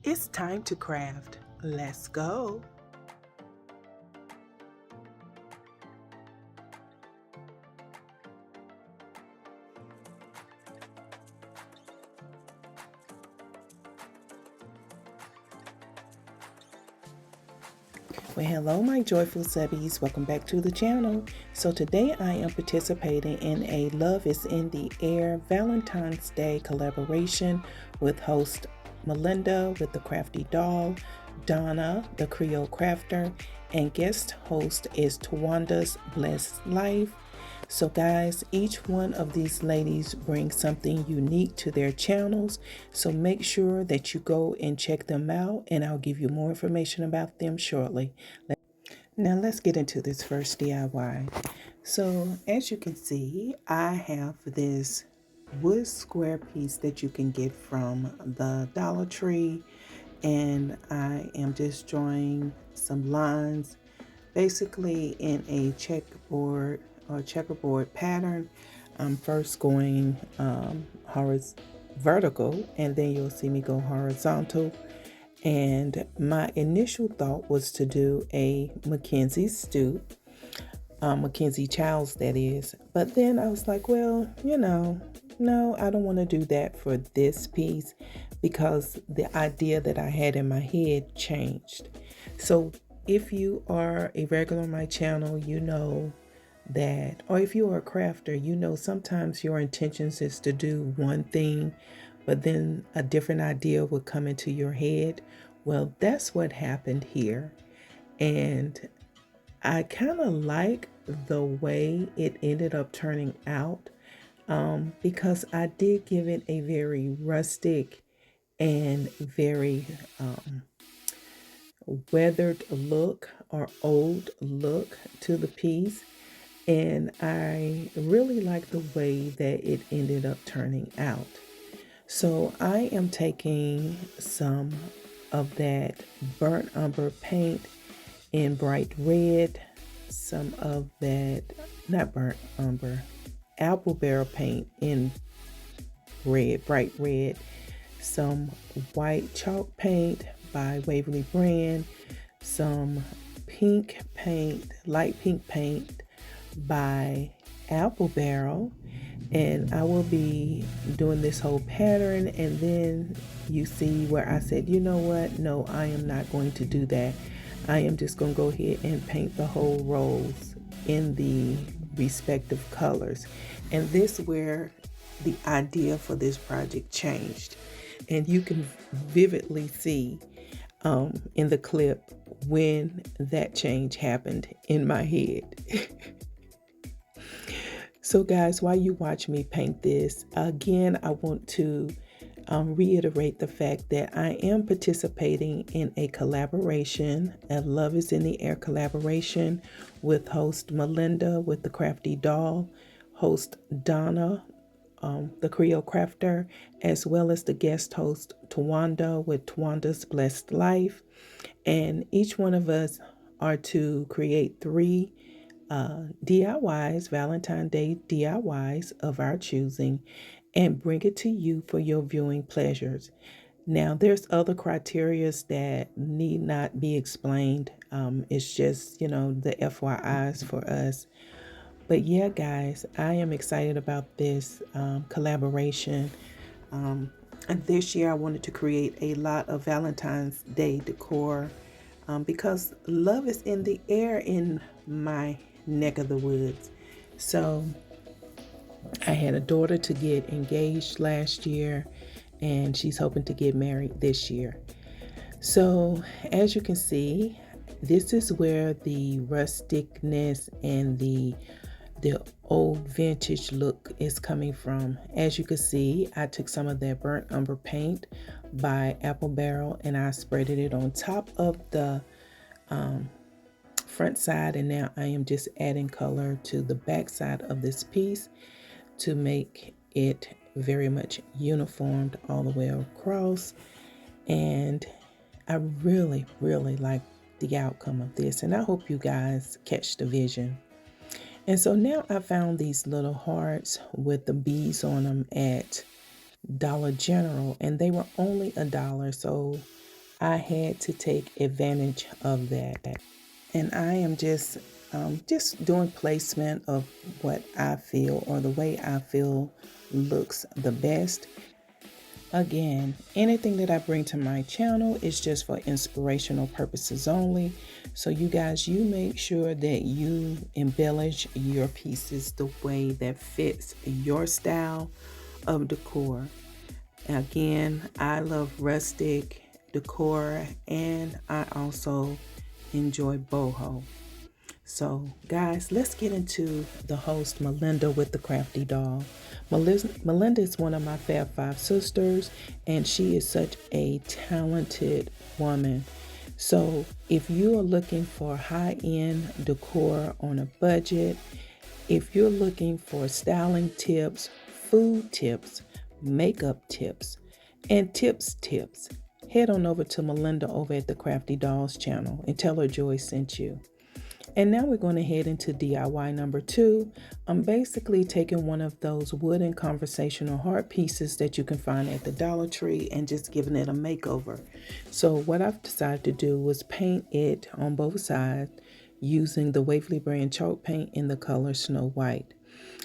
It's time to craft. Let's go. Well, hello my joyful subbies, welcome back to the channel. So today I am participating in a Love is in the Air Valentine's Day collaboration with host Malinda with the Crafty Doll, Donna the Creole Crafter, and guest host is Tawanda's Blessed Life. So guys, each one of these ladies brings something unique to their channels. So make sure that you go and check them out, and I'll give you more information about them shortly. Now let's get into this first DIY. So as you can see, I have this wood square piece that you can get from the Dollar Tree, and I am just drawing some lines basically in a checkerboard pattern. I'm first going vertical, and then you'll see me go horizontal. And my initial thought was to do a Mackenzie stoop, Mackenzie Childs that is. But then I was like, well, no, I don't want to do that for this piece because the idea that I had in my head changed. So if you are a regular on my channel, you know that, or if you are a crafter, you know sometimes your intentions is to do one thing, but then a different idea would come into your head. Well, that's what happened here. And I kind of like the way it ended up turning out, because I did give it a very rustic and very weathered look or old look to the piece. And I really like the way that it ended up turning out. So I am taking some of that burnt umber paint in bright red, some of that, not burnt umber, apple barrel paint in red, bright red, some white chalk paint by Waverly Brand, some pink paint, light pink paint by Apple Barrel, and I will be doing this whole pattern. And then you see where I said, you know what, no, I am not going to do that. I am just going to go ahead and paint the whole rolls in the respective colors. And this is where the idea for this project changed, and you can vividly see in the clip when that change happened in my head. So guys, while you watch me paint this, again, I want to reiterate the fact that I am participating in a collaboration, a Love is in the Air collaboration with host Malinda with the Crafty Doll, host Donna, the Creole Crafter, as well as the guest host Tawanda with Twanda's Blessed Life. And each one of us are to create 3 DIYs, Valentine Day DIYs of our choosing, and bring it to you for your viewing pleasures. Now, there's other criterias that need not be explained. It's just, the FYIs for us. But yeah, guys, I am excited about this collaboration. And this year I wanted to create a lot of Valentine's Day decor because love is in the air in my neck of the woods. So I had a daughter to get engaged last year, and she's hoping to get married this year. So as you can see, this is where the rusticness and the old vintage look is coming from. As you can see, I took some of that burnt umber paint by Apple Barrel and I spreaded it on top of the front side, and now I am just adding color to the back side of this piece to make it very much uniformed all the way across. And I really like the outcome of this, and I hope you guys catch the vision. And so now I found these little hearts with the bees on them at Dollar General, and they were only $1. So I had to take advantage of that. And I am just doing placement of what I feel or the way I feel looks the best. Again, anything that I bring to my channel is just for inspirational purposes only. So you guys, you make sure that you embellish your pieces the way that fits your style of decor. Again, I love rustic decor and I also enjoy boho. So guys, let's get into the host Malinda with the Crafty Doll. Malinda is one of my Fab Five sisters and she is such a talented woman. So if you are looking for high-end decor on a budget, if you're looking for styling tips, food tips, makeup tips, and tips, head on over to Malinda over at the Crafty Dolls channel and tell her Joy sent you. And now we're going to head into DIY number 2. I'm basically taking one of those wooden conversational heart pieces that you can find at the Dollar Tree and just giving it a makeover. So what I've decided to do was paint it on both sides using the Waverly brand chalk paint in the color Snow White.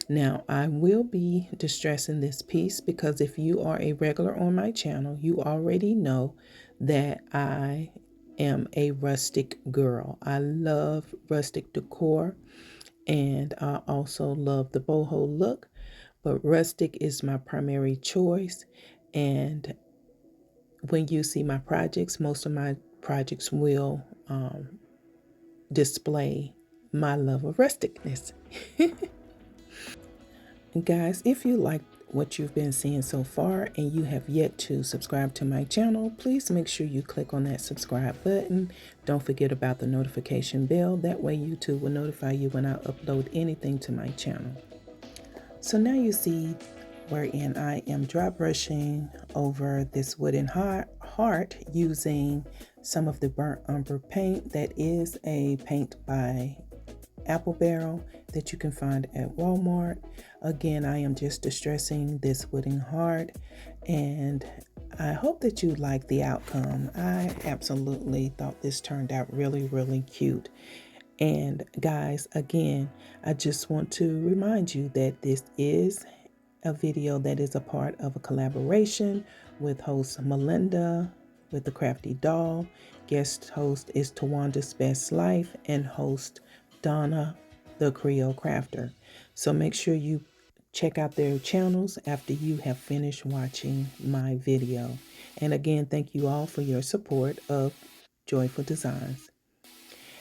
Now I will be distressing this piece because if you are a regular on my channel, you already know that I am a rustic girl. I love rustic decor and I also love the boho look, but rustic is my primary choice. And when you see my projects, most of my projects will display my love of rusticness. Guys, if you like what you've been seeing so far and you have yet to subscribe to my channel, please make sure you click on that subscribe button. Don't forget about the notification bell. That way YouTube will notify you when I upload anything to my channel. So now you see wherein I am dry brushing over this wooden heart using some of the burnt umber paint. That is a paint by Apple Barrel that you can find at Walmart. Again, I am just distressing this wooden heart and I hope that you like the outcome. I absolutely thought this turned out really cute. And guys, again, I just want to remind you that this is a video that is a part of a collaboration with host Malinda with the Crafty Doll. Guest host is Tawanda's Best Life and host Donna, the Creole Crafter. So make sure you check out their channels after you have finished watching my video. And again, thank you all for your support of Joyful Designs.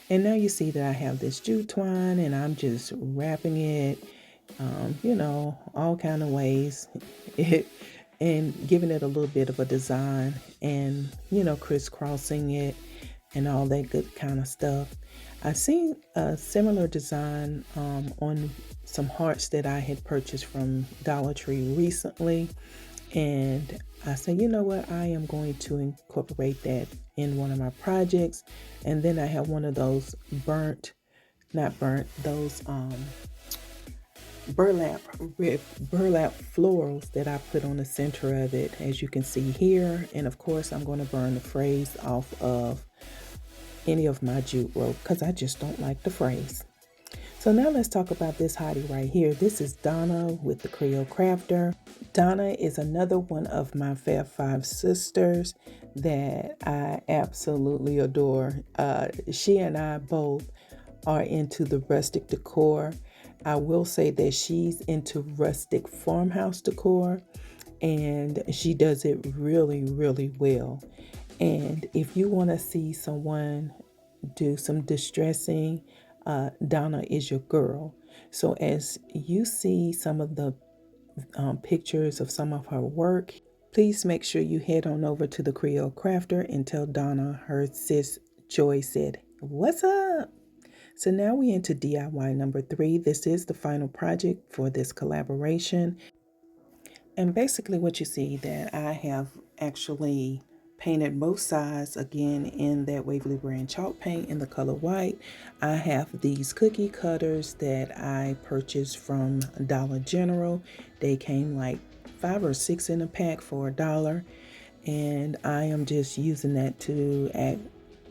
And now you see that I have this jute twine and I'm just wrapping it, you know, all kind of ways and giving it a little bit of a design and, you know, crisscrossing it and all that good kind of stuff. I seen a similar design on some hearts that I had purchased from Dollar Tree recently. And I said, you know what, I am going to incorporate that in one of my projects. And then I have one of those burlap florals that I put on the center of it, as you can see here. And of course, I'm going to burn the phrase off of any of my jute rope because I just don't like the phrase. So now let's talk about this hottie right here. This is Donna with the Creole Crafter. Donna is another one of my Fab Five sisters that I absolutely adore. She and I both are into the rustic decor. I will say that she's into rustic farmhouse decor and she does it really well. And if you want to see someone do some distressing, Donna is your girl. So as you see some of the pictures of some of her work, please make sure you head on over to the Creole Crafter and tell Donna her sis Joy said, "What's up?" So now we into DIY number 3. This is the final project for this collaboration. And basically what you see that I have actually painted both sides again in that Waverly brand chalk paint in the color white. I have these cookie cutters that I purchased from Dollar General. They came like 5 or 6 in a pack for $1. and I am just using that to act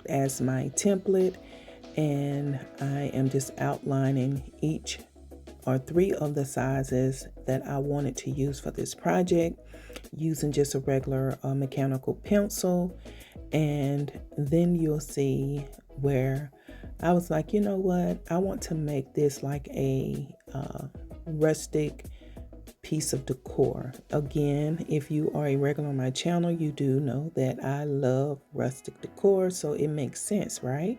as my template, and I am just outlining each or 3 of the sizes that I wanted to use for this project using just a regular mechanical pencil. And then you'll see where I was like, you know what, I want to make this like a rustic piece of decor. Again, if you are a regular on my channel, you do know that I love rustic decor, so it makes sense, right?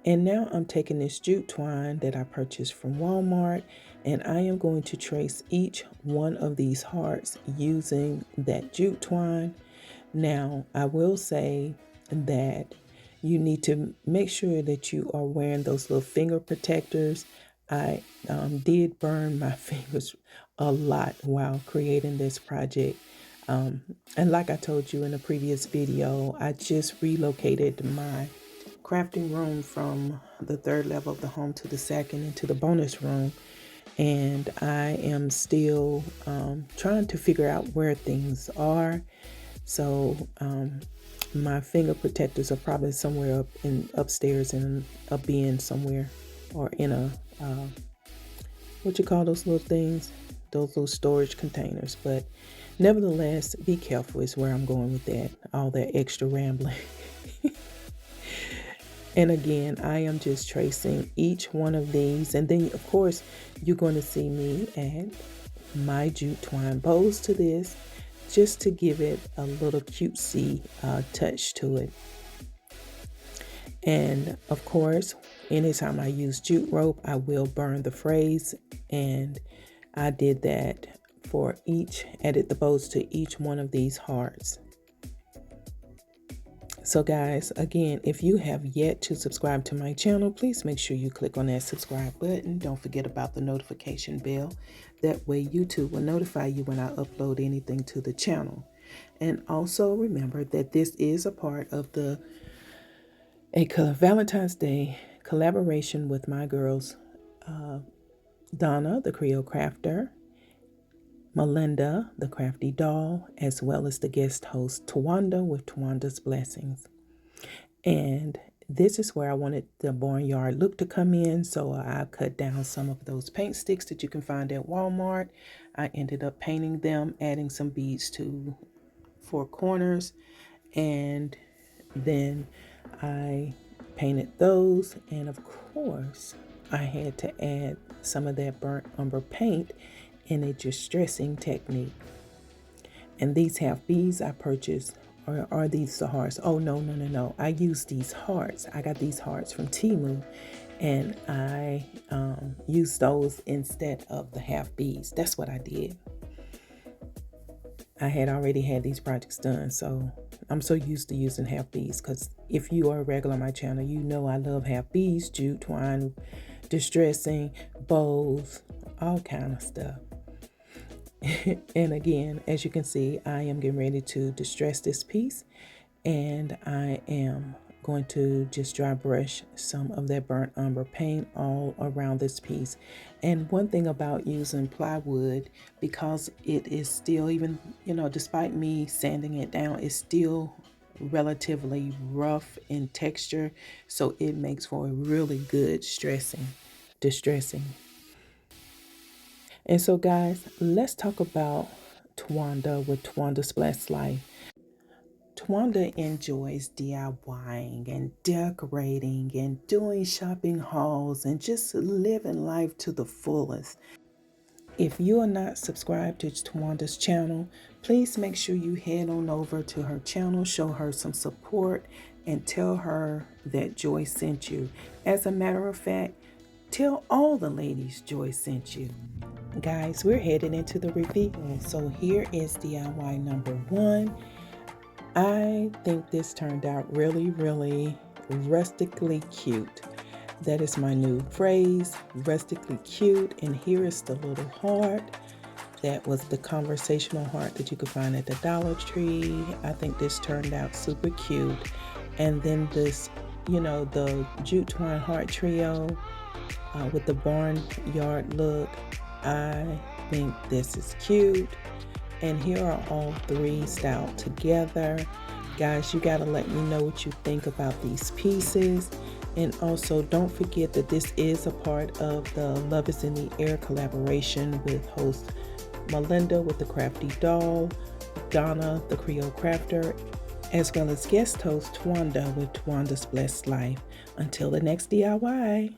And now I'm taking this jute twine that I purchased from Walmart, and I am going to trace each one of these hearts using that jute twine. Now, I will say that you need to make sure that you are wearing those little finger protectors. I did burn my fingers a lot while creating this project. And like I told you in a previous video, I just relocated my crafting room from the 3rd level of the home to the 2nd into the bonus room. And I am still trying to figure out where things are. So my finger protectors are probably somewhere upstairs in a bin somewhere, or in a what you call those little things, those little storage containers. But nevertheless, be careful is where I'm going with that, all that extra rambling. And again, I am just tracing each one of these, and then of course you're going to see me add my jute twine bows to this, just to give it a little cutesy touch to it. And of course, anytime I use jute rope, I will burn the phrase, and I did that for each, added the bows to each one of these hearts. So guys, again, if you have yet to subscribe to my channel, please make sure you click on that subscribe button. Don't forget about the notification bell. That way YouTube will notify you when I upload anything to the channel. And also remember that this is a part of a Valentine's Day collaboration with my girls, Donna, the Creole Crafter, Malinda, the Crafty Doll, as well as the guest host, Tawanda with Twanda's Blessings. And this is where I wanted the barnyard look to come in, so I cut down some of those paint sticks that you can find at Walmart. I ended up painting them, adding some beads to 4 corners, and then I painted those. And of course, I had to add some of that burnt umber paint in a distressing technique. And these half beads I purchased, or are these the hearts? Oh, no. I used these hearts. I got these hearts from Temu, and I used those instead of the half beads. That's what I did. I had already had these projects done, so I'm so used to using half beads, because if you are a regular on my channel, you know I love half beads, jute twine, distressing, bows, all kind of stuff. And again, as you can see, I am getting ready to distress this piece, and I am going to just dry brush some of that burnt umber paint all around this piece. And one thing about using plywood, because it is still, even, you know, despite me sanding it down, it's still relatively rough in texture, so it makes for a really good distressing. And so guys, let's talk about Twanda with Twanda's Blessed Life. Twanda enjoys DIYing and decorating and doing shopping hauls and just living life to the fullest. If you are not subscribed to Twanda's channel, please make sure you head on over to her channel, show her some support, and tell her that Joy sent you. As a matter of fact, tell all the ladies Joy sent you. Guys, we're headed into the reveal. So here is DIY number 1. I think this turned out really, really rustically cute. That is my new phrase, rustically cute. And here is the little heart. That was the conversational heart that you could find at the Dollar Tree. I think this turned out super cute. And then this, you know, the jute twine heart trio with the barnyard look. I think this is cute. And here are all three styled together. Guys, you gotta let me know what you think about these pieces. And also don't forget that this is a part of the Love is in the Air collaboration with host Malinda with the Crafty Doll, Donna the Creole Crafter, as well as guest host Twanda with Twanda's Blessed Life. Until the next DIY.